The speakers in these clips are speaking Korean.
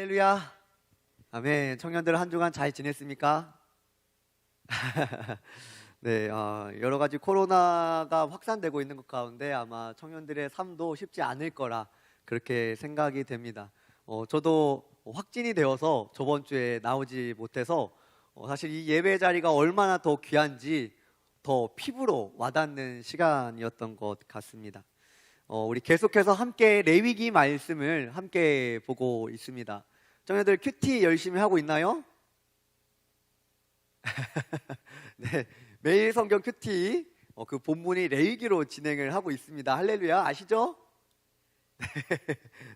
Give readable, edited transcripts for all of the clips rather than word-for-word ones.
할렐루야. 아멘. 청년들 한 주간 잘 지냈습니까? 네, 여러 가지 코로나가 확산되고 있는 것 가운데 아마 청년들의 삶도 쉽지 않을 거라 그렇게 생각이 됩니다. 저도 확진이 되어서 저번 주에 나오지 못해서 사실 이 예배 자리가 얼마나 더 귀한지 더 피부로 와닿는 시간이었던 것 같습니다. 우리 계속해서 함께 레위기 말씀을 함께 보고 있습니다. 청년들 큐티 열심히 하고 있나요? 네, 매일 성경 큐티 그 본문이 레위기로 진행을 하고 있습니다. 할렐루야, 아시죠?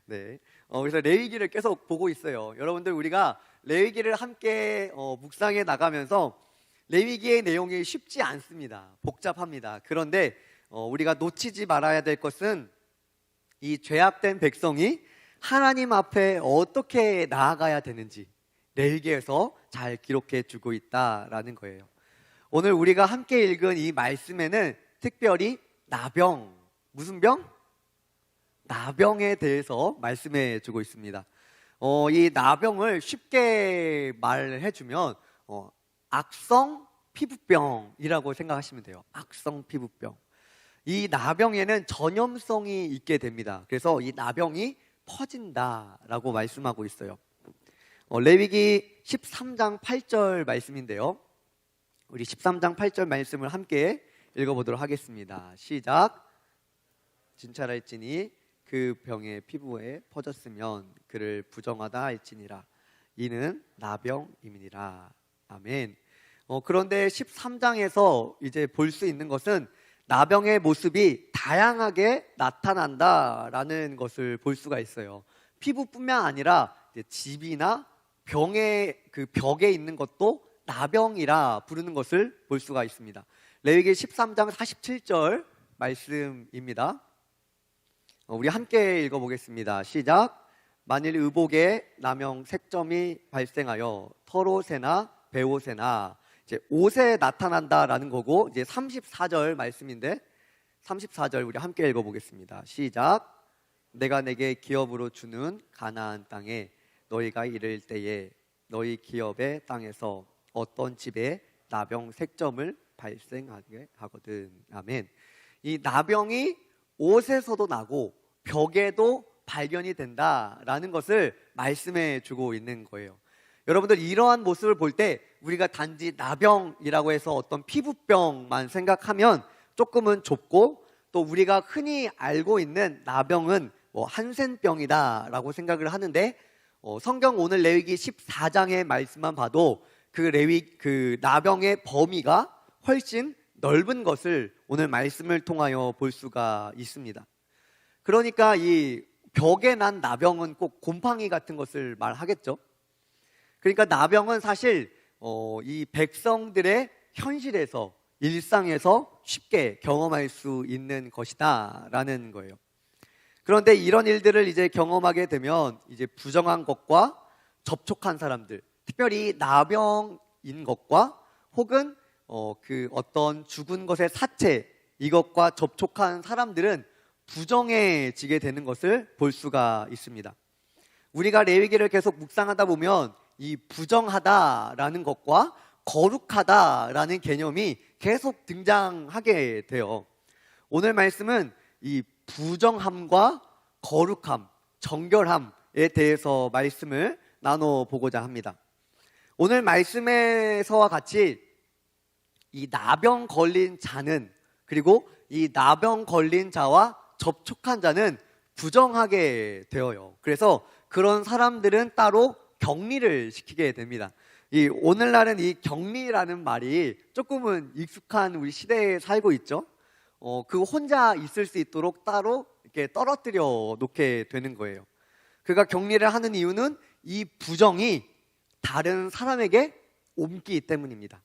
네, 그래서 레위기를 계속 보고 있어요. 여러분들 우리가 레위기를 함께 묵상해 나가면서 레위기의 내용이 쉽지 않습니다. 복잡합니다. 그런데 우리가 놓치지 말아야 될 것은 이 죄악된 백성이 하나님 앞에 어떻게 나아가야 되는지 레위기에서 잘 기록해 주고 있다라는 거예요. 오늘 우리가 함께 읽은 이 말씀에는 특별히 나병, 무슨 병? 나병에 대해서 말씀해 주고 있습니다. 이 나병을 쉽게 말해 주면 악성 피부병이라고 생각하시면 돼요. 악성 피부병. 이 나병에는 전염성이 있게 됩니다. 그래서 이 나병이 퍼진다라고 말씀하고 있어요. 레위기 13장 8절 말씀인데요. 우리 13장 8절 말씀을 함께 읽어보도록 하겠습니다. 시작. 진찰할지니 그 병의 피부에 퍼졌으면 그를 부정하다 할지니라. 이는 나병임이니라. 아멘. 그런데 13장에서 이제 볼 수 있는 것은 나병의 모습이 다양하게 나타난다라는 것을 볼 수가 있어요. 피부뿐만 아니라 집이나 병의 그 벽에 있는 것도 나병이라 부르는 것을 볼 수가 있습니다. 레위기 13장 47절 말씀입니다. 우리 함께 읽어보겠습니다. 시작. 만일 의복에 나병 색점이 발생하여 털옷에나 베옷에나 이제 옷에 나타난다라는 거고, 이제 34절 말씀인데 34절 우리 함께 읽어보겠습니다. 시작. 내가 내게 기업으로 주는 가나안 땅에 너희가 이를 때에 너희 기업의 땅에서 어떤 집에 나병 색점을 발생하게 하거든. 아멘. 이 나병이 옷에서도 나고 벽에도 발견이 된다라는 것을 말씀해 주고 있는 거예요. 여러분들 이러한 모습을 볼 때 우리가 단지 나병이라고 해서 어떤 피부병만 생각하면 조금은 좁고, 또 우리가 흔히 알고 있는 나병은 한센병이다라고 생각을 하는데, 성경 오늘 레위기 14장의 말씀만 봐도 그 나병의 범위가 훨씬 넓은 것을 오늘 말씀을 통하여 볼 수가 있습니다. 그러니까 이 벽에 난 나병은 꼭 곰팡이 같은 것을 말하겠죠. 그러니까 나병은 사실 이 백성들의 현실에서, 일상에서 쉽게 경험할 수 있는 것이다라는 거예요. 그런데 이런 일들을 이제 경험하게 되면 이제 부정한 것과 접촉한 사람들, 특별히 나병인 것과 혹은 그 어떤 죽은 것의 사체, 이것과 접촉한 사람들은 부정해지게 되는 것을 볼 수가 있습니다. 우리가 레위기를 계속 묵상하다 보면 이 부정하다라는 것과 거룩하다라는 개념이 계속 등장하게 돼요. 오늘 말씀은 이 부정함과 거룩함, 정결함에 대해서 말씀을 나눠보고자 합니다. 오늘 말씀에서와 같이 이 나병 걸린 자는, 그리고 이 나병 걸린 자와 접촉한 자는 부정하게 되어요. 그래서 그런 사람들은 따로 격리를 시키게 됩니다. 오늘날은 이 격리라는 말이 조금은 익숙한 우리 시대에 살고 있죠. 그 혼자 있을 수 있도록 따로 이렇게 떨어뜨려 놓게 되는 거예요. 그가 격리를 하는 이유는 이 부정이 다른 사람에게 옮기기 때문입니다.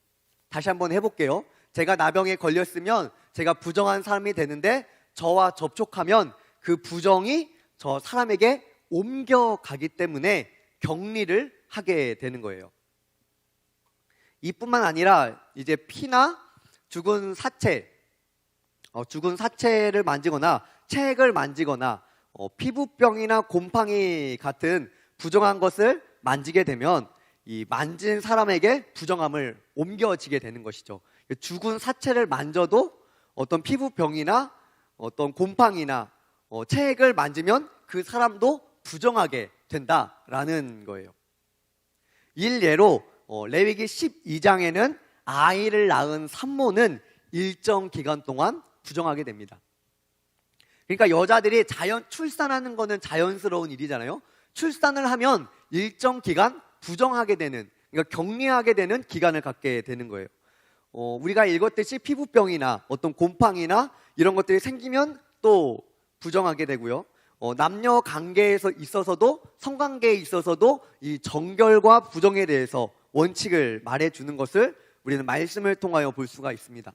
다시 한번 해볼게요. 제가 나병에 걸렸으면 제가 부정한 사람이 되는데, 저와 접촉하면 그 부정이 저 사람에게 옮겨가기 때문에 격리를 하게 되는 거예요. 이뿐만 아니라 이제 피나 죽은 사체를 만지거나 책을 만지거나 피부병이나 곰팡이 같은 부정한 것을 만지게 되면 이 만진 사람에게 부정함을 옮겨지게 되는 것이죠. 죽은 사체를 만져도 어떤 피부병이나 어떤 곰팡이나 체액을 만지면 그 사람도 부정하게 된다라는 거예요. 일례로 레위기 12장에는 아이를 낳은 산모는 일정 기간 동안 부정하게 됩니다. 그러니까 여자들이 출산하는 거는 자연스러운 일이잖아요. 출산을 하면 일정 기간 부정하게 되는, 그러니까 격리하게 되는 기간을 갖게 되는 거예요. 우리가 읽었듯이 피부병이나 어떤 곰팡이나 이런 것들이 생기면 또 부정하게 되고요. 남녀 관계에서 있어서도, 성관계에 있어서도 이 정결과 부정에 대해서 원칙을 말해주는 것을 우리는 말씀을 통하여 볼 수가 있습니다.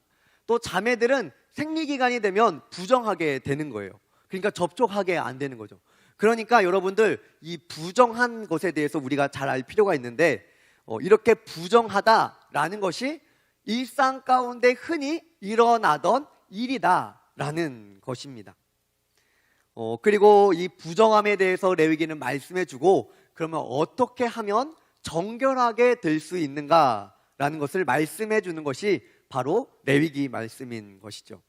또 자매들은 생리기간이 되면 부정하게 되는 거예요. 그러니까 접촉하게 안 되는 거죠. 그러니까 여러분들 이 부정한 것에 대해서 우리가 잘 알 필요가 있는데, 이렇게 부정하다라는 것이 일상 가운데 흔히 일어나던 일이다라는 것입니다. 그리고 이 부정함에 대해서 레위기는 말씀해주고, 그러면 어떻게 하면 정결하게 될 수 있는가라는 것을 말씀해주는 것이 바로 레위기 말씀인 것이죠.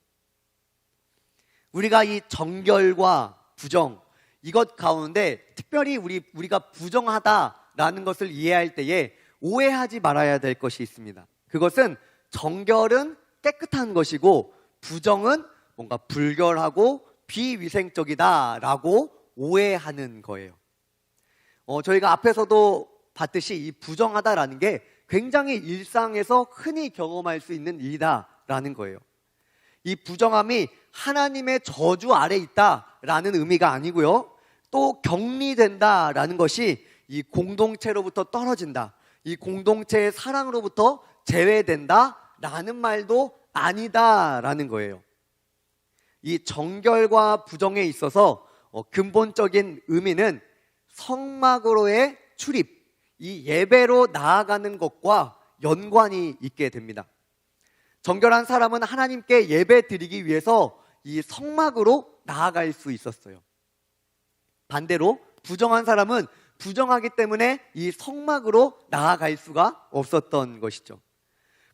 우리가 이 정결과 부정, 이것 가운데 특별히 우리가 부정하다라는 것을 이해할 때에 오해하지 말아야 될 것이 있습니다. 그것은 정결은 깨끗한 것이고 부정은 뭔가 불결하고 비위생적이다라고 오해하는 거예요. 저희가 앞에서도 봤듯이 이 부정하다라는 게 굉장히 일상에서 흔히 경험할 수 있는 일이다라는 거예요. 이 부정함이 하나님의 저주 아래 있다라는 의미가 아니고요. 또 격리된다라는 것이 이 공동체로부터 떨어진다, 이 공동체의 사랑으로부터 제외된다라는 말도 아니다라는 거예요. 이 정결과 부정에 있어서 근본적인 의미는 성막으로의 출입, 이 예배로 나아가는 것과 연관이 있게 됩니다. 정결한 사람은 하나님께 예배 드리기 위해서 이 성막으로 나아갈 수 있었어요. 반대로 부정한 사람은 부정하기 때문에 이 성막으로 나아갈 수가 없었던 것이죠.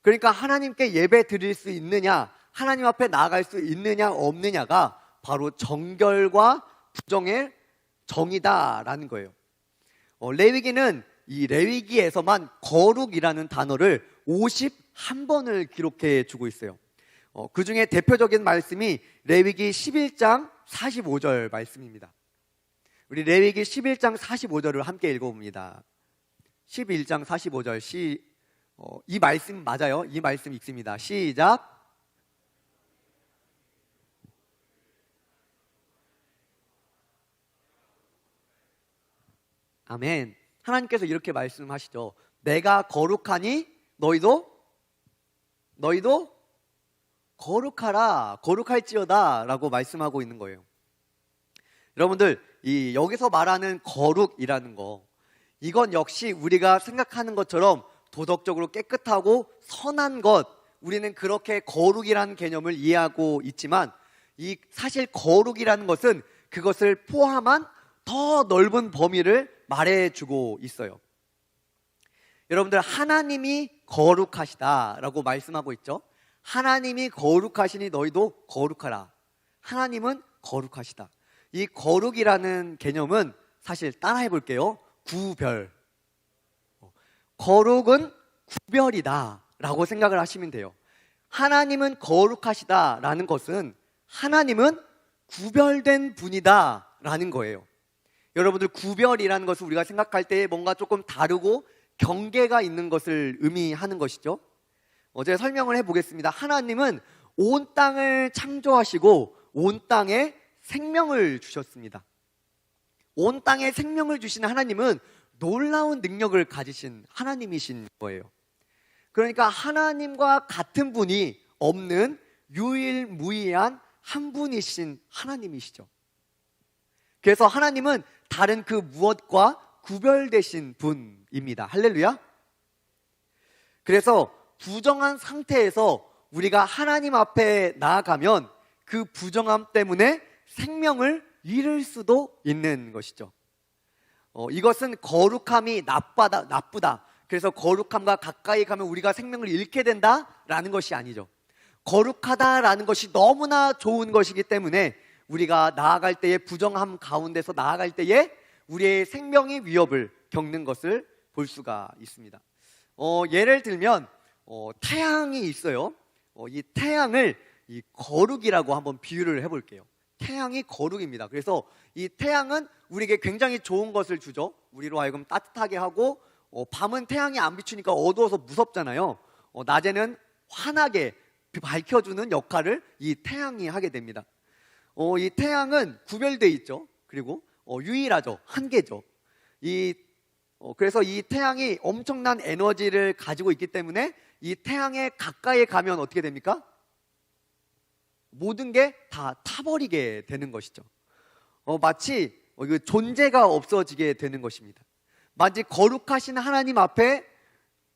그러니까 하나님께 예배 드릴 수 있느냐, 하나님 앞에 나아갈 수 있느냐 없느냐가 바로 정결과 부정의 정의다라는 거예요. 레위기는 이 레위기에서만 거룩이라는 단어를 51번을 기록해 주고 있어요. 그 중에 대표적인 말씀이 레위기 11장 45절 말씀입니다. 우리 레위기 11장 45절을 함께 읽어봅니다. 11장 45절 이 말씀 맞아요? 이 말씀 읽습니다. 시작. 아멘. 하나님께서 이렇게 말씀하시죠. 내가 거룩하니 너희도 거룩하라, 거룩할지어다 라고 말씀하고 있는 거예요. 여러분들, 여기서 말하는 거룩이라는 거, 이건 역시 우리가 생각하는 것처럼 도덕적으로 깨끗하고 선한 것, 우리는 그렇게 거룩이라는 개념을 이해하고 있지만, 사실 거룩이라는 것은 그것을 포함한 더 넓은 범위를 말해주고 있어요. 여러분들, 하나님이 거룩하시다라고 말씀하고 있죠. 하나님이 거룩하시니 너희도 거룩하라. 하나님은 거룩하시다. 이 거룩이라는 개념은 사실 따라해 볼게요. 구별. 거룩은 구별이다 라고 생각을 하시면 돼요. 하나님은 거룩하시다 라는 것은 하나님은 구별된 분이다 라는 거예요. 여러분들, 구별이라는 것을 우리가 생각할 때 뭔가 조금 다르고 경계가 있는 것을 의미하는 것이죠. 제가 설명을 해보겠습니다. 하나님은 온 땅을 창조하시고 온 땅에 생명을 주셨습니다. 온 땅에 생명을 주신 하나님은 놀라운 능력을 가지신 하나님이신 거예요. 그러니까 하나님과 같은 분이 없는 유일무이한 한 분이신 하나님이시죠. 그래서 하나님은 다른 그 무엇과 구별되신 분입니다. 할렐루야. 그래서 부정한 상태에서 우리가 하나님 앞에 나아가면 그 부정함 때문에 생명을 잃을 수도 있는 것이죠. 이것은 거룩함이 나쁘다. 그래서 거룩함과 가까이 가면 우리가 생명을 잃게 된다라는 것이 아니죠. 거룩하다라는 것이 너무나 좋은 것이기 때문에 우리가 나아갈 때에 부정함 가운데서 나아갈 때에 우리의 생명의 위협을 겪는 것을 볼 수가 있습니다. 예를 들면 태양이 있어요. 이 태양을 이 거룩이라고 한번 비유를 해볼게요. 태양이 거룩입니다. 그래서 이 태양은 우리에게 굉장히 좋은 것을 주죠. 우리로 하여금 따뜻하게 하고 밤은 태양이 안 비추니까 어두워서 무섭잖아요. 낮에는 환하게 밝혀주는 역할을 이 태양이 하게 됩니다. 이 태양은 구별되어 있죠. 그리고 유일하죠. 한계죠. 그래서 이 태양이 엄청난 에너지를 가지고 있기 때문에 이 태양에 가까이 가면 어떻게 됩니까? 모든 게 다 타버리게 되는 것이죠. 마치 존재가 없어지게 되는 것입니다. 마치 거룩하신 하나님 앞에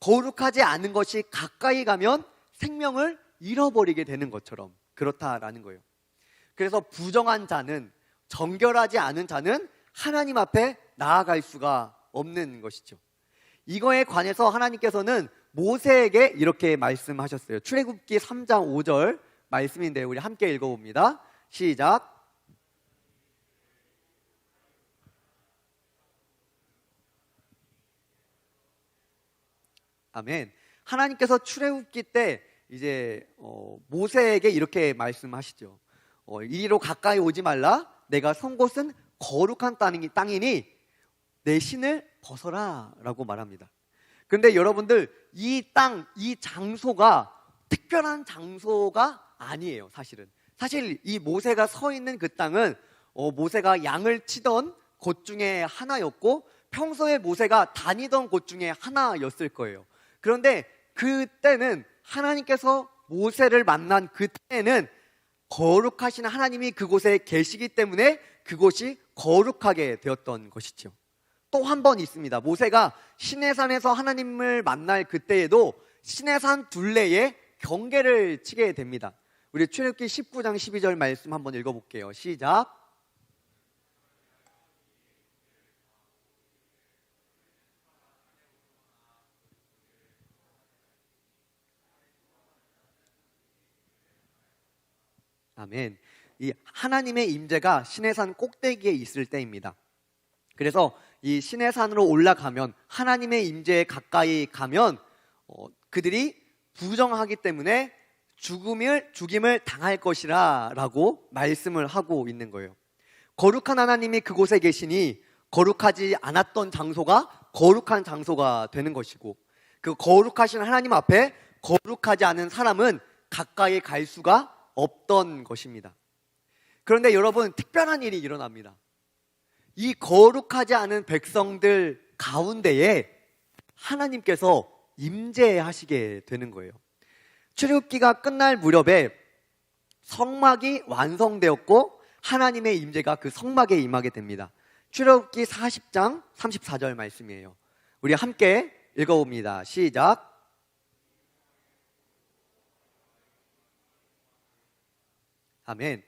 거룩하지 않은 것이 가까이 가면 생명을 잃어버리게 되는 것처럼 그렇다라는 거예요. 그래서 부정한 자는, 정결하지 않은 자는 하나님 앞에 나아갈 수가 없는 것이죠. 이거에 관해서 하나님께서는 모세에게 이렇게 말씀하셨어요. 출애굽기 3장 5절 말씀인데 우리 함께 읽어봅니다. 시작. 아멘. 하나님께서 출애굽기 때 이제 모세에게 이렇게 말씀하시죠. 이리로 가까이 오지 말라. 내가 선 곳은 거룩한 땅이니 내 신을 벗어라 라고 말합니다. 그런데 여러분들 이 땅, 이 장소가 특별한 장소가 아니에요. 사실 이 모세가 서 있는 그 땅은 모세가 양을 치던 곳 중에 하나였고 평소에 모세가 다니던 곳 중에 하나였을 거예요. 그런데 그때는 하나님께서 모세를 만난 그때는 거룩하신 하나님이 그곳에 계시기 때문에 그곳이 거룩하게 되었던 것이죠. 또 한 번 있습니다. 모세가 시내산에서 하나님을 만날 그때에도 시내산 둘레에 경계를 치게 됩니다. 우리 출애굽기 19장 12절 말씀 한번 읽어볼게요. 시작. 아멘. 이 하나님의 임재가 시내산 꼭대기에 있을 때입니다. 그래서 이 시내산으로 올라가면 하나님의 임재에 가까이 가면 그들이 부정하기 때문에 죽임을 당할 것이라 라고 말씀을 하고 있는 거예요. 거룩한 하나님이 그곳에 계시니 거룩하지 않았던 장소가 거룩한 장소가 되는 것이고 그 거룩하신 하나님 앞에 거룩하지 않은 사람은 가까이 갈 수가 없던 것입니다. 그런데 여러분, 특별한 일이 일어납니다. 이 거룩하지 않은 백성들 가운데에 하나님께서 임재하시게 되는 거예요. 출애굽기가 끝날 무렵에 성막이 완성되었고 하나님의 임재가 그 성막에 임하게 됩니다. 출애굽기 40장 34절 말씀이에요. 우리 함께 읽어봅니다. 시작. 아멘.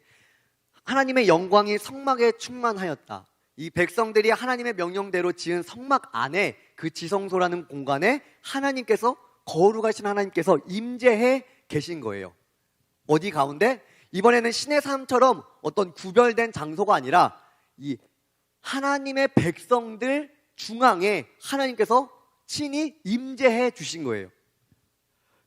하나님의 영광이 성막에 충만하였다. 이 백성들이 하나님의 명령대로 지은 성막 안에 그 지성소라는 공간에 거룩하신 하나님께서 임재해 계신 거예요. 어디 가운데? 이번에는 시내산처럼 어떤 구별된 장소가 아니라 이 하나님의 백성들 중앙에 하나님께서 친히 임재해 주신 거예요.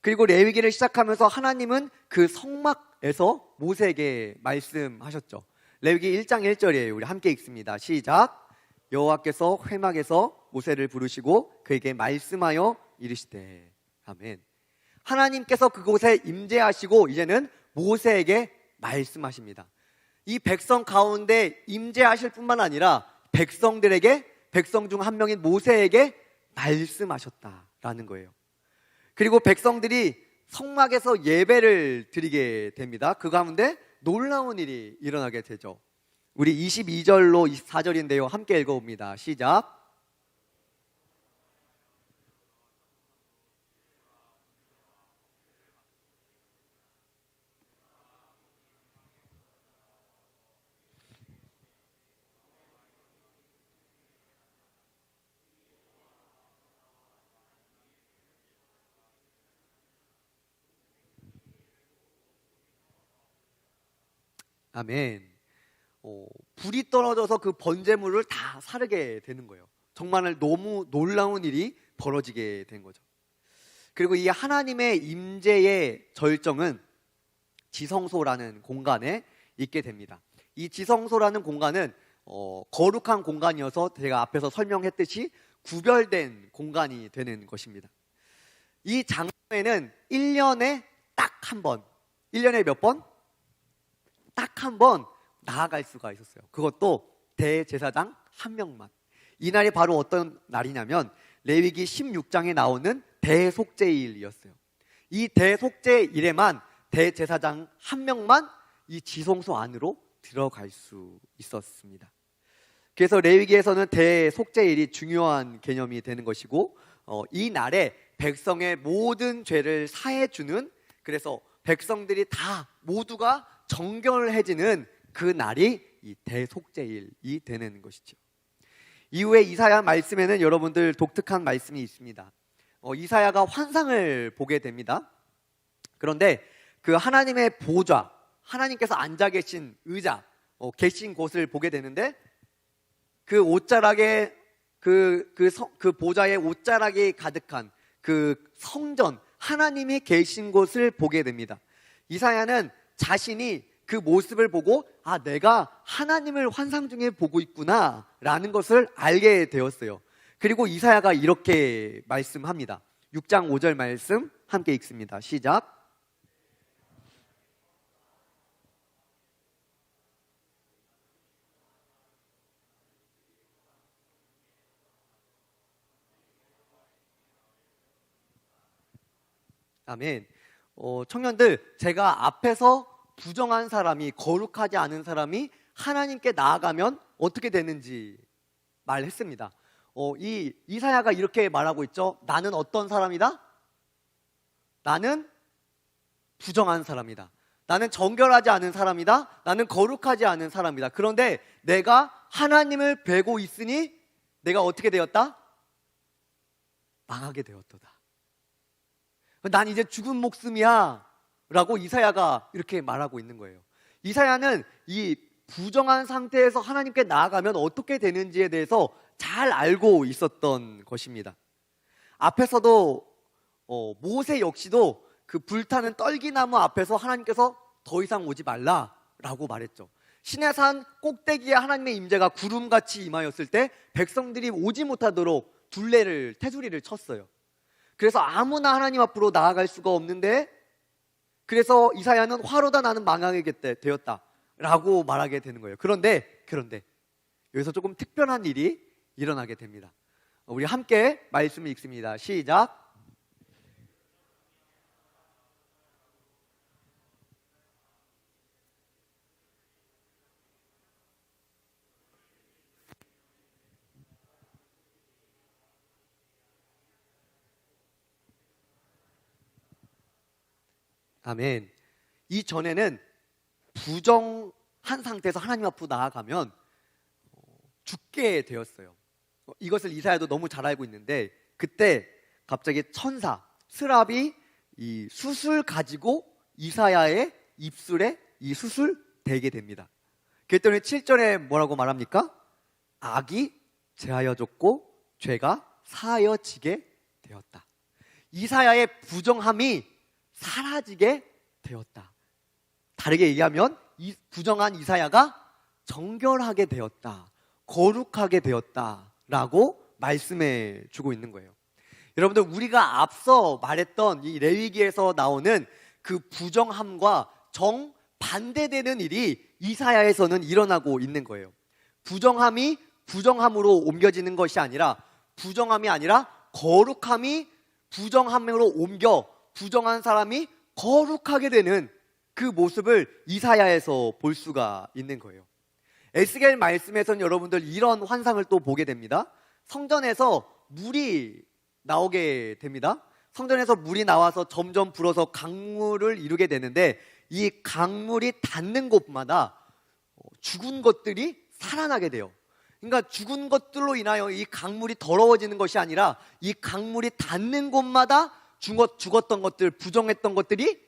그리고 레위기를 시작하면서 하나님은 그 성막에서 모세에게 말씀하셨죠. 레위기 1장 1절이에요. 우리 함께 읽습니다. 시작. 여호와께서 회막에서 모세를 부르시고 그에게 말씀하여 이르시되. 아멘. 하나님께서 그곳에 임재하시고 이제는 모세에게 말씀하십니다. 이 백성 가운데 임재하실 뿐만 아니라 백성 중 한 명인 모세에게 말씀하셨다라는 거예요. 그리고 백성들이 성막에서 예배를 드리게 됩니다. 그 가운데 놀라운 일이 일어나게 되죠. 우리 22절로 24절인데요. 함께 읽어봅니다. 시작. 아멘. 불이 떨어져서 그 번제물을 다 사르게 되는 거예요. 정말 너무 놀라운 일이 벌어지게 된 거죠. 그리고 이 하나님의 임재의 절정은 지성소라는 공간에 있게 됩니다. 이 지성소라는 공간은 거룩한 공간이어서 제가 앞에서 설명했듯이 구별된 공간이 되는 것입니다. 이 장소에는 1년에 딱 한 번, 1년에 몇 번? 딱 한 번 나아갈 수가 있었어요. 그것도 대제사장 한 명만. 이 날이 바로 어떤 날이냐면 레위기 16장에 나오는 대속죄일이었어요. 이 대속죄일에만 대제사장 한 명만 이 지성소 안으로 들어갈 수 있었습니다. 그래서 레위기에서는 대속죄일이 중요한 개념이 되는 것이고, 이 날에 백성의 모든 죄를 사해주는, 그래서 백성들이 다 모두가 정결해지는 그 날이 이 대속죄일이 되는 것이죠. 이후에 이사야 말씀에는 여러분들 독특한 말씀이 있습니다. 이사야가 환상을 보게 됩니다. 그런데 그 하나님의 보좌, 하나님께서 앉아 계신 의자, 계신 곳을 보게 되는데 그 옷자락에 그 보좌에 옷자락이 가득한 그 성전, 하나님이 계신 곳을 보게 됩니다. 이사야는 자신이 그 모습을 보고 내가 하나님을 환상 중에 보고 있구나 라는 것을 알게 되었어요. 그리고 이사야가 이렇게 말씀합니다. 6장 5절 말씀 함께 읽습니다. 시작. 아멘. 청년들, 제가 앞에서 부정한 사람이, 거룩하지 않은 사람이 하나님께 나아가면 어떻게 되는지 말했습니다. 이사야가 이렇게 말하고 있죠. 나는 어떤 사람이다? 나는 부정한 사람이다. 나는 정결하지 않은 사람이다. 나는 거룩하지 않은 사람이다. 그런데 내가 하나님을 뵈고 있으니 내가 어떻게 되었다? 망하게 되었도다. 난 이제 죽은 목숨이야 라고 이사야가 이렇게 말하고 있는 거예요. 이사야는 이 부정한 상태에서 하나님께 나아가면 어떻게 되는지에 대해서 잘 알고 있었던 것입니다. 앞에서도 모세 역시도 그 불타는 떨기나무 앞에서 하나님께서 더 이상 오지 말라라고 말했죠. 시내산 꼭대기에 하나님의 임재가 구름같이 임하였을 때 백성들이 오지 못하도록 둘레를, 테두리를 쳤어요. 그래서 아무나 하나님 앞으로 나아갈 수가 없는데, 그래서 이사야는 화로다 나는 망하게 되었다 라고 말하게 되는 거예요. 그런데 여기서 조금 특별한 일이 일어나게 됩니다. 우리 함께 말씀을 읽습니다. 시작. 아멘. 이전에는 부정한 상태에서 하나님 앞으로 나아가면 죽게 되었어요. 이것을 이사야도 너무 잘 알고 있는데, 그때 갑자기 천사 스랍이 이 숯을 가지고 이사야의 입술에 이 숯을 대게 됩니다. 그랬더니 7절에 뭐라고 말합니까? 악이 제하여졌고 죄가 사하여지게 되었다. 이사야의 부정함이 사라지게 되었다. 다르게 얘기하면 이 부정한 이사야가 정결하게 되었다, 거룩하게 되었다 라고 말씀해 주고 있는 거예요. 여러분들, 우리가 앞서 말했던 이 레위기에서 나오는 그 부정함과 정반대되는 일이 이사야에서는 일어나고 있는 거예요. 부정함이 부정함으로 옮겨지는 것이 아니라, 부정함이 아니라 거룩함이 부정함으로 옮겨 부정한 사람이 거룩하게 되는 그 모습을 이사야에서 볼 수가 있는 거예요. 에스겔 말씀에서는 여러분들 이런 환상을 또 보게 됩니다. 성전에서 물이 나오게 됩니다. 성전에서 물이 나와서 점점 불어서 강물을 이루게 되는데, 이 강물이 닿는 곳마다 죽은 것들이 살아나게 돼요. 그러니까 죽은 것들로 인하여 이 강물이 더러워지는 것이 아니라, 이 강물이 닿는 곳마다 죽었던 것들, 부정했던 것들이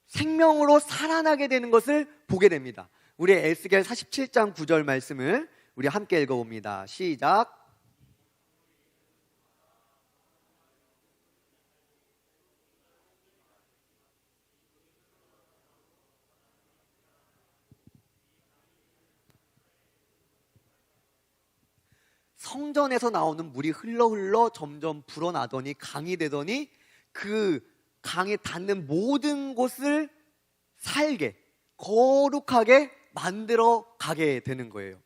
생명으로 살아나게 되는 것을 보게 됩니다. 우리 에스겔 47장 9절 말씀을 우리 함께 읽어봅니다. 시작. 성전에서 나오는 물이 흘러 점점 불어나더니 강이 되더니 그 강에 닿는 모든 곳을 살게, 거룩하게 만들어 가게 되는 거예요.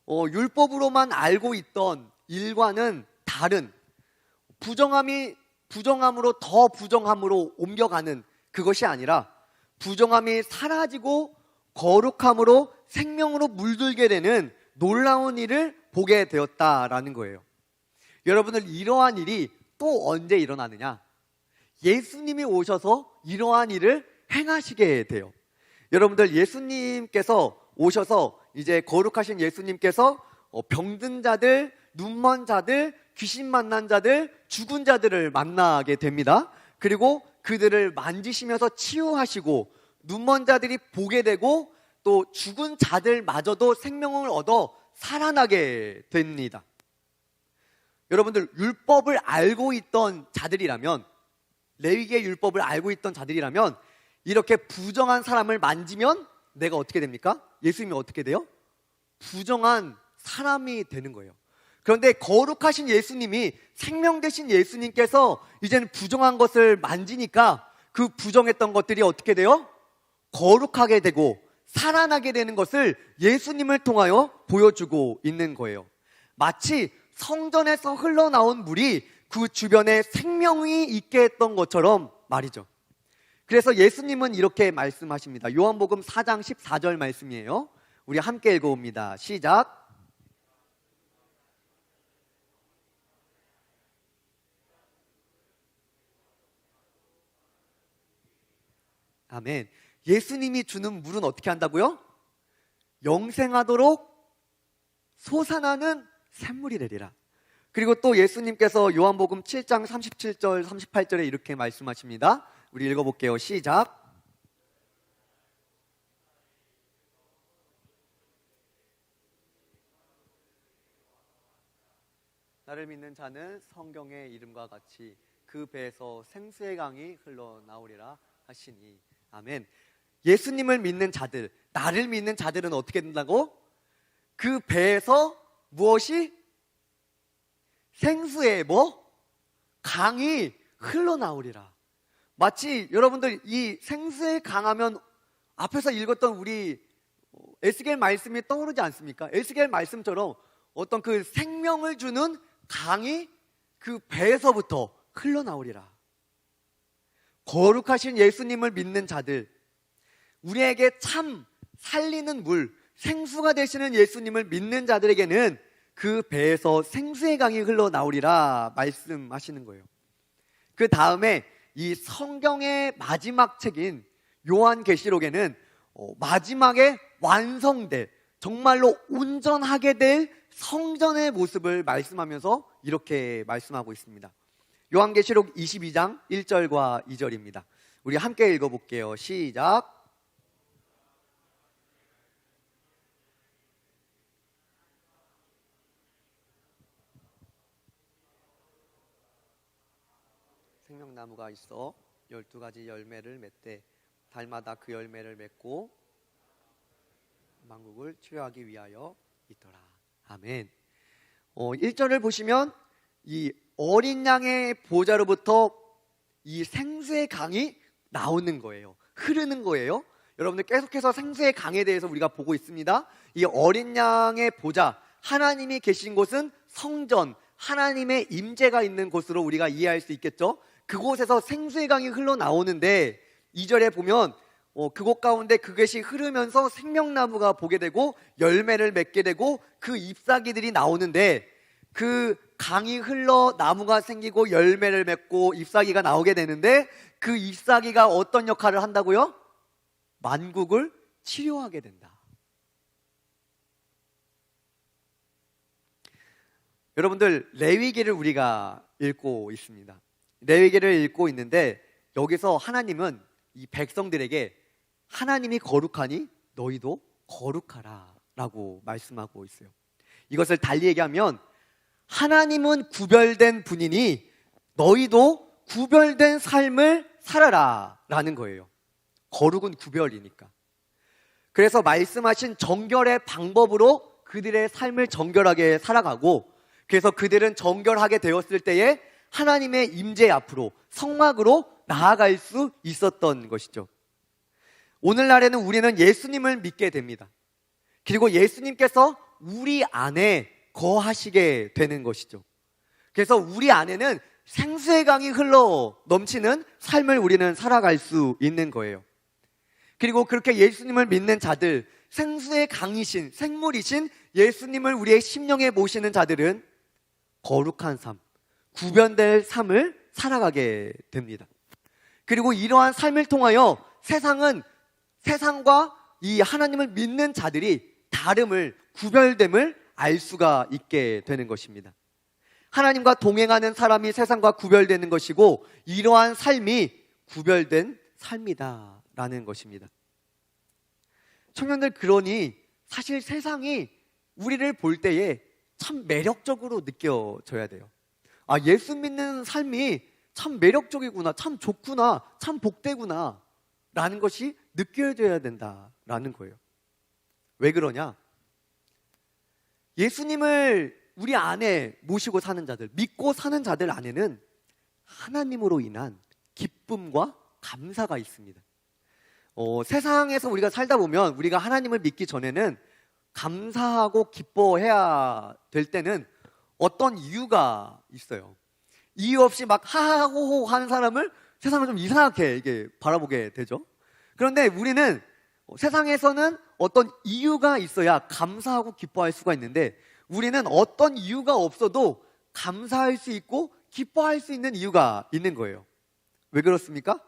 율법으로만 알고 있던 일과는 다른, 부정함으로 더 부정함으로 옮겨가는 그것이 아니라 부정함이 사라지고 거룩함으로 생명으로 물들게 되는 놀라운 일을 보게 되었다라는 거예요. 여러분들, 이러한 일이 또 언제 일어나느냐? 예수님이 오셔서 이러한 일을 행하시게 돼요. 여러분들, 예수님께서 오셔서 이제 거룩하신 예수님께서 병든 자들, 눈먼 자들, 귀신 만난 자들, 죽은 자들을 만나게 됩니다. 그리고 그들을 만지시면서 치유하시고 눈먼 자들이 보게 되고 또 죽은 자들마저도 생명을 얻어 살아나게 됩니다. 여러분들, 율법을 알고 있던 자들이라면, 레위기의 율법을 알고 있던 자들이라면 이렇게 부정한 사람을 만지면 내가 어떻게 됩니까? 예수님이 어떻게 돼요? 부정한 사람이 되는 거예요. 그런데 거룩하신 예수님이, 생명 되신 예수님께서 이제는 부정한 것을 만지니까 그 부정했던 것들이 어떻게 돼요? 거룩하게 되고 살아나게 되는 것을 예수님을 통하여 보여주고 있는 거예요. 마치 성전에서 흘러나온 물이 그 주변에 생명이 있게 했던 것처럼 말이죠. 그래서 예수님은 이렇게 말씀하십니다. 요한복음 4장 14절 말씀이에요. 우리 함께 읽어봅니다. 시작. 아멘. 예수님이 주는 물은 어떻게 한다고요? 영생하도록 솟아나는 샘물이 되리라. 그리고 또 예수님께서 요한복음 7장 37절 38절에 이렇게 말씀하십니다. 우리 읽어볼게요. 시작. 나를 믿는 자는 성경의 이름과 같이 그 배에서 생수의 강이 흘러나오리라 하시니. 아멘. 예수님을 믿는 자들, 나를 믿는 자들은 어떻게 된다고? 그 배에서 무엇이? 생수의 강이 흘러나오리라. 마치 여러분들, 이 생수의 강하면 앞에서 읽었던 우리 에스겔 말씀이 떠오르지 않습니까? 에스겔 말씀처럼 어떤 그 생명을 주는 강이 그 배에서부터 흘러나오리라. 거룩하신 예수님을 믿는 자들, 우리에게 참 살리는 물, 생수가 되시는 예수님을 믿는 자들에게는 그 배에서 생수의 강이 흘러나오리라 말씀하시는 거예요. 그 다음에 이 성경의 마지막 책인 요한계시록에는 마지막에 완성될, 정말로 온전하게 될 성전의 모습을 말씀하면서 이렇게 말씀하고 있습니다. 요한계시록 22장 1절과 2절입니다. 우리 함께 읽어볼게요. 시작. 생명나무가 있어 12가지 열매를 맺되 달마다 그 열매를 맺고 만국을 치유하기 위하여 있더라. 아멘. 1절을 보시면 이 어린 양의 보좌로부터 이 생수의 강이 나오는 거예요. 흐르는 거예요. 여러분들, 계속해서 생수의 강에 대해서 우리가 보고 있습니다. 이 어린 양의 보좌, 하나님이 계신 곳은 성전, 하나님의 임재가 있는 곳으로 우리가 이해할 수 있겠죠. 그곳에서 생수의 강이 흘러나오는데 2절에 보면 그곳 가운데 그것이 흐르면서 생명나무가 보게 되고 열매를 맺게 되고 그 잎사귀들이 나오는데, 그 강이 흘러 나무가 생기고 열매를 맺고 잎사귀가 나오게 되는데, 그 잎사귀가 어떤 역할을 한다고요? 만국을 치료하게 된다. 여러분들, 레위기를 우리가 읽고 있습니다. 레위기를 읽고 있는데 여기서 하나님은 이 백성들에게 하나님이 거룩하니 너희도 거룩하라 라고 말씀하고 있어요. 이것을 달리 얘기하면 하나님은 구별된 분이니 너희도 구별된 삶을 살아라 라는 거예요. 거룩은 구별이니까. 그래서 말씀하신 정결의 방법으로 그들의 삶을 정결하게 살아가고, 그래서 그들은 정결하게 되었을 때에 하나님의 임재 앞으로 성막으로 나아갈 수 있었던 것이죠. 오늘날에는 우리는 예수님을 믿게 됩니다. 그리고 예수님께서 우리 안에 거하시게 되는 것이죠. 그래서 우리 안에는 생수의 강이 흘러 넘치는 삶을 우리는 살아갈 수 있는 거예요. 그리고 그렇게 예수님을 믿는 자들, 생수의 강이신, 생물이신 예수님을 우리의 심령에 모시는 자들은 거룩한 삶, 구별될 삶을 살아가게 됩니다. 그리고 이러한 삶을 통하여 세상과 이 하나님을 믿는 자들이 다름을, 구별됨을 알 수가 있게 되는 것입니다. 하나님과 동행하는 사람이 세상과 구별되는 것이고, 이러한 삶이 구별된 삶이다 라는 것입니다. 청년들, 그러니 사실 세상이 우리를 볼 때에 참 매력적으로 느껴져야 돼요. 아, 예수 믿는 삶이 참 매력적이구나, 참 좋구나, 참 복되구나 라는 것이 느껴져야 된다라는 거예요. 왜 그러냐? 예수님을 우리 안에 모시고 사는 자들, 믿고 사는 자들 안에는 하나님으로 인한 기쁨과 감사가 있습니다. 세상에서 우리가 살다 보면 우리가 하나님을 믿기 전에는 감사하고 기뻐해야 될 때는 어떤 이유가 있어요. 이유 없이 막 하하호호 하는 사람을 세상은 좀 이상하게 이게 바라보게 되죠. 그런데 우리는 세상에서는 어떤 이유가 있어야 감사하고 기뻐할 수가 있는데, 우리는 어떤 이유가 없어도 감사할 수 있고 기뻐할 수 있는 이유가 있는 거예요. 왜 그렇습니까?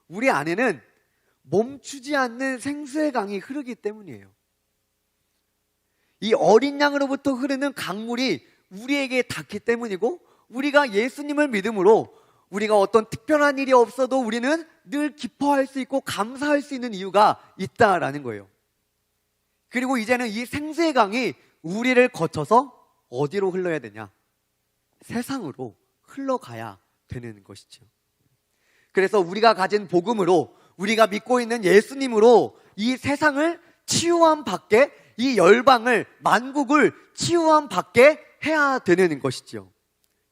우리 안에는 멈추지 않는 생수의 강이 흐르기 때문이에요. 이 어린 양으로부터 흐르는 강물이 우리에게 닿기 때문이고, 우리가 예수님을 믿음으로 우리가 어떤 특별한 일이 없어도 우리는 늘 기뻐할 수 있고 감사할 수 있는 이유가 있다라는 거예요. 그리고 이제는 이 생수의 강이 우리를 거쳐서 어디로 흘러야 되냐? 세상으로 흘러가야 되는 것이죠. 그래서 우리가 가진 복음으로, 우리가 믿고 있는 예수님으로 이 세상을 치유함 받게, 이 열방을, 만국을 치유함 받게 해야 되는 것이죠.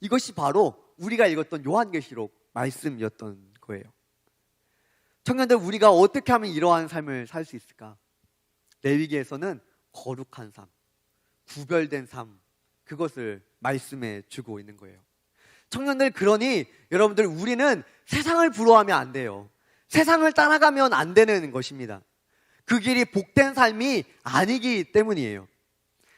이것이 바로 우리가 읽었던 요한계시록 말씀이었던 거예요. 청년들, 우리가 어떻게 하면 이러한 삶을 살 수 있을까? 레위기에서는 거룩한 삶, 구별된 삶, 그것을 말씀해 주고 있는 거예요. 청년들, 그러니 여러분들, 우리는 세상을 부러워하면 안 돼요. 세상을 따라가면 안 되는 것입니다. 그 길이 복된 삶이 아니기 때문이에요.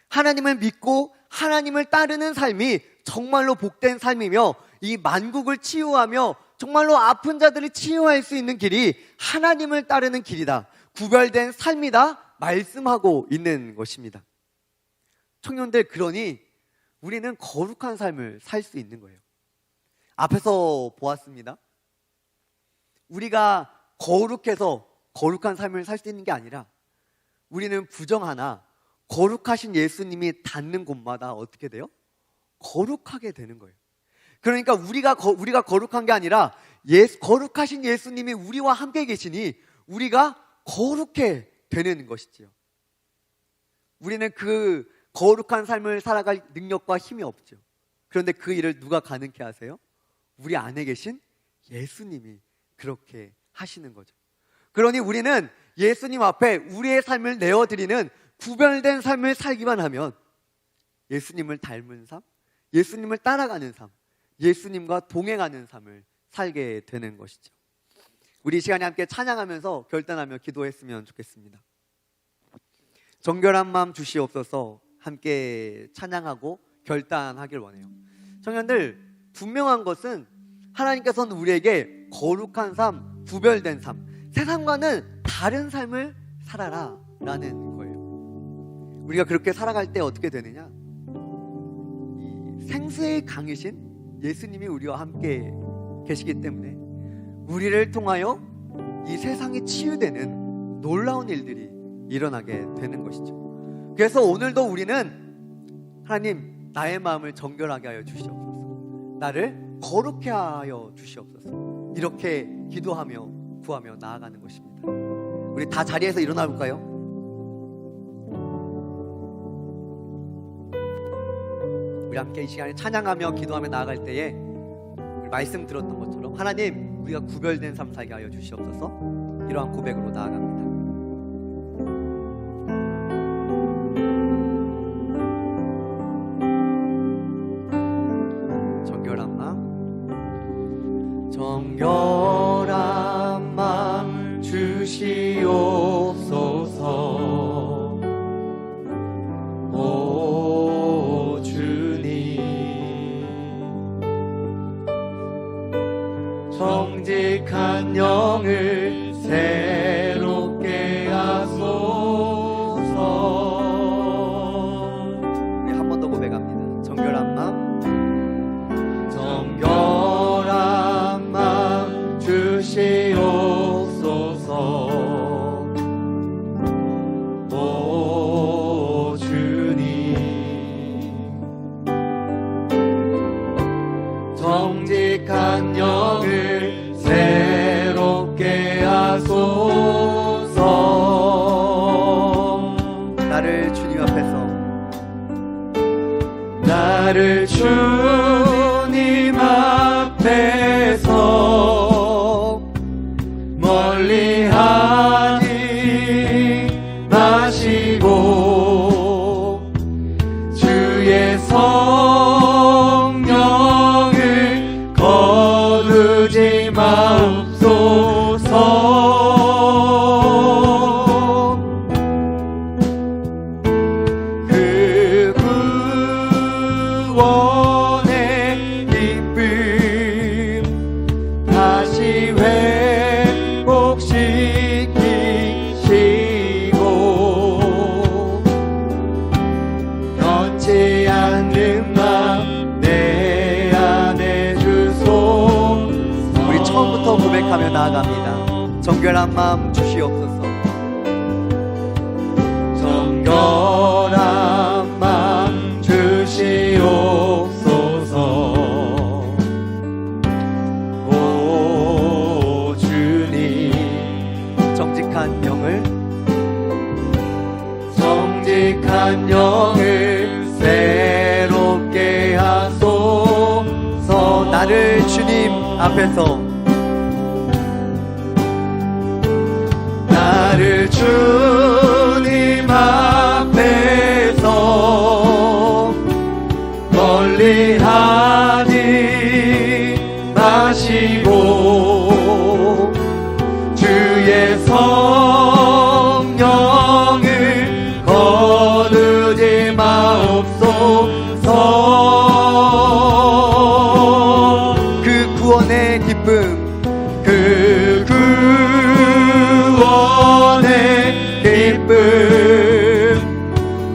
하나님을 믿고 하나님을 따르는 삶이 정말로 복된 삶이며, 이 만국을 치유하며 정말로 아픈 자들을 치유할 수 있는 길이 하나님을 따르는 길이다, 구별된 삶이다 말씀하고 있는 것입니다. 청년들, 그러니 우리는 거룩한 삶을 살 수 있는 거예요. 앞에서 보았습니다. 우리가 거룩해서 거룩한 삶을 살 수 있는 게 아니라, 우리는 부정하나 거룩하신 예수님이 닿는 곳마다 어떻게 돼요? 거룩하게 되는 거예요. 그러니까 우리가 거룩한 게 아니라 거룩하신 예수님이 우리와 함께 계시니 우리가 거룩해 되는 것이지요. 우리는 그 거룩한 삶을 살아갈 능력과 힘이 없죠. 그런데 그 일을 누가 가능케 하세요? 우리 안에 계신 예수님이 그렇게 하시는 거죠. 그러니 우리는 예수님 앞에 우리의 삶을 내어드리는 구별된 삶을 살기만 하면 예수님을 닮은 삶, 예수님을 따라가는 삶, 예수님과 동행하는 삶을 살게 되는 것이죠. 우리 이 시간에 함께 찬양하면서 결단하며 기도했으면 좋겠습니다. 정결한 마음 주시옵소서. 함께 찬양하고 결단하길 원해요. 청년들, 분명한 것은 하나님께서는 우리에게 거룩한 삶, 구별된 삶, 세상과는 다른 삶을 살아라 라는 거예요. 우리가 그렇게 살아갈 때 어떻게 되느냐? 이 생수의 강이신 예수님이 우리와 함께 계시기 때문에 우리를 통하여 이 세상이 치유되는 놀라운 일들이 일어나게 되는 것이죠. 그래서 오늘도 우리는 하나님, 나의 마음을 정결하게 하여 주시옵소서, 나를 거룩해 하여 주시옵소서, 이렇게 기도하며 구하며 나아가는 것입니다. 우리 다 자리에서 일어나 볼까요? 우리 함께 이 시간에 찬양하며 기도하며 나아갈 때에 우리 말씀 들었던 것처럼 하나님, 우리가 구별된 삶 살게 하여 주시옵소서, 이러한 고백으로 나아갑니다. 정결한 맘 주시옵소서. 오 주님, 정직한 영을 새롭게 하소서. 우리 한 번 더 고백합니다. 정결한 맘, 주시옵소서. 오 주님, 정직한 영을 새롭게 하소서. 나를 주님 앞에서, 나를 주님 앞에서 멀리하지 마시고 주의 성령을 거두지 마옵소서. 그 구원의 기쁨 다시 회복시키시고 변치 않는 맘 내 안에 주소. 우리 처음부터 고백하며 나아갑니다. 정결한 마음 주시옵소서. 정결한 맘 주시옵소서. 오 주님, 정직한 영을, 정직한 영을 새롭게 하소서. 나를 주님 앞에서, 나를 주님 앞에서 멀리하지 마시고 주의 성령을 거두지 마옵소서. 그 구원의 기쁨, 그 구원의 기쁨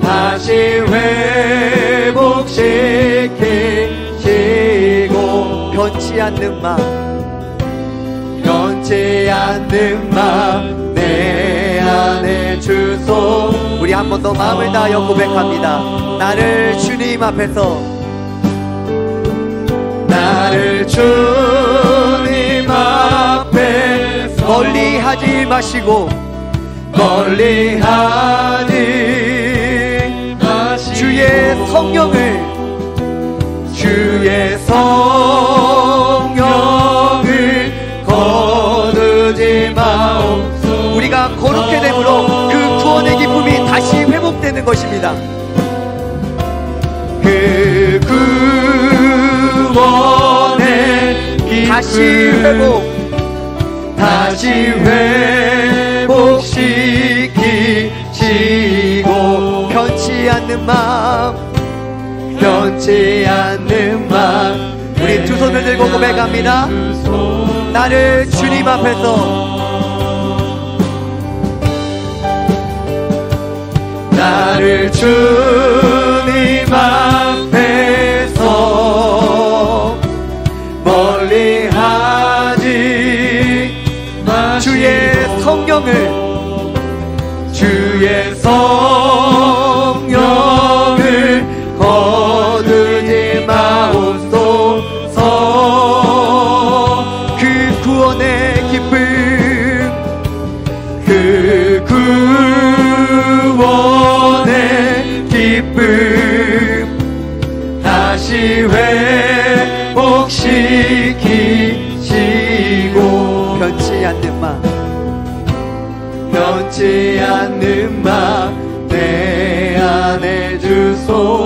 다시 회복시키시고 변치 않는 마음, 변치 않는 맘 내 안에 주소. 우리 한 번 더 마음을 다하여 고백합니다. 나를 주님 앞에서, 나를 주님 앞에서 멀리하지 마시고 멀리하지 마시고 주의 성령을, 주의 성령을 거두지 마옵소서. 우리가 거룩해 됨으로 그 구원의 기쁨이 다시 회복되는 것입니다. 그 구원의 기쁨 다시 회복, 다시 회복시키시고 변치 않는 마음, 변치 않는 맘 우리 두 손을 들고 고백합니다. 나를 주님 앞에서, 나를 주님 앞에서 멀리하지 마시고 주의 성령을 그 구원의 기쁨 다시 회복시키시고 변치 않는 마 변치 않는 마 내 안에 주소